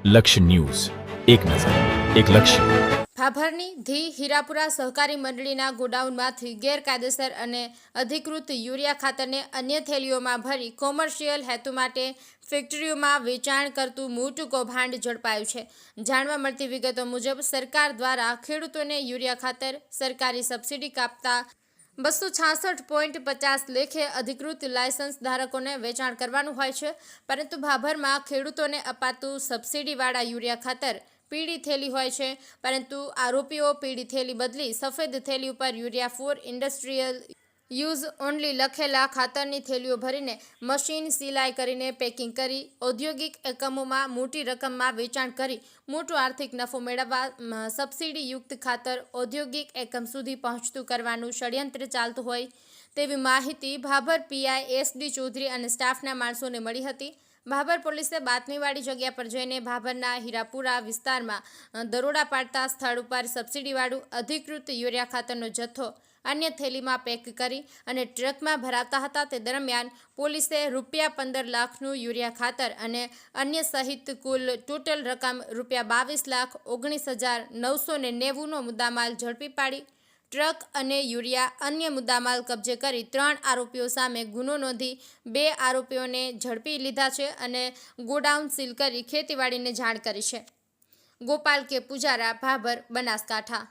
લક્ષ્ય ન્યૂઝ, એક નજર, એક લક્ષ્ય. ભાભરની ધી હીરાપુરા સહકારી મંડળીના ગોડાઉનમાંથી ગેરકાયદેસર અને અધિકૃત યુરિયા ખાતરને અન્ય થેલીઓમાં ભરી કોમર્શિયલ હેતુ માટે ફેક્ટરીઓમાં વેચાણ કરતું મોટું કૌભાંડ ઝડપાયું છે. જાણવા મળતી વિગતો મુજબ સરકાર દ્વારા ખેડૂતોને યુરિયા ખાતર સરકારી સબસિડી કાપતા 266.50 લેખે અધિકૃત લાયસન્સ ધારકોને વેચાણ કરવાનું હોય છે, પરંતુ ભાભરમાં ખેડૂતોને અપાતું સબસિડીવાળા યુરિયા ખાતર પીળી થેલી હોય છે, પરંતુ આરોપીઓ પીળી થેલી બદલી સફેદ થેલી ઉપર urea four industrial use only લખેલા ખાતરની થેલીઓ ભરીને મશીન સિલાઈ કરીને પેકિંગ કરી ઔદ્યોગિક એકમોમાં મોટી રકમમાં વેચાણ કરી મોટો આર્થિક નફો મેળવવા સબસિડીયુક્ત ખાતર ઔદ્યોગિક એકમ સુધી પહોંચતું કરવાનું ષડયંત્ર ચાલતું હોય તેવી માહિતી ભાભર પીઆઈ એસડી ચૌધરી અને સ્ટાફના માણસોને મળી હતી. ભાભર પોલીસે બાતમીવાળી જગ્યા પર જઈને ભાભરના હીરાપુરા વિસ્તારમાં દરોડા પાડતા સ્થળ ઉપર સબસિડીવાળું અધિકૃત યુરિયા ખાતરનો જથ્થો અન્ય થેલીમાં પેક કરી અને ટ્રકમાં ભરાવતા હતા. તે દરમિયાન પોલીસે ₹15 લાખનું યુરિયા ખાતર અને અન્ય સહિત કુલ ટોટલ રકમ ₹22,19,990નો મુદ્દામાલ ઝડપી પાડી ટ્રક અને યુરિયા અન્ય મુદ્દામાલ કબજે કરી 3 આરોપીઓ સામે ગુનો નોંધી 2 આરોપીઓને ઝડપી લીધા છે અને ગોડાઉન સીલ કરી ખેતીવાડીને જાણ કરી છે. ગોપાલ કે પૂજારા, ભાભર, બનાસકાંઠા.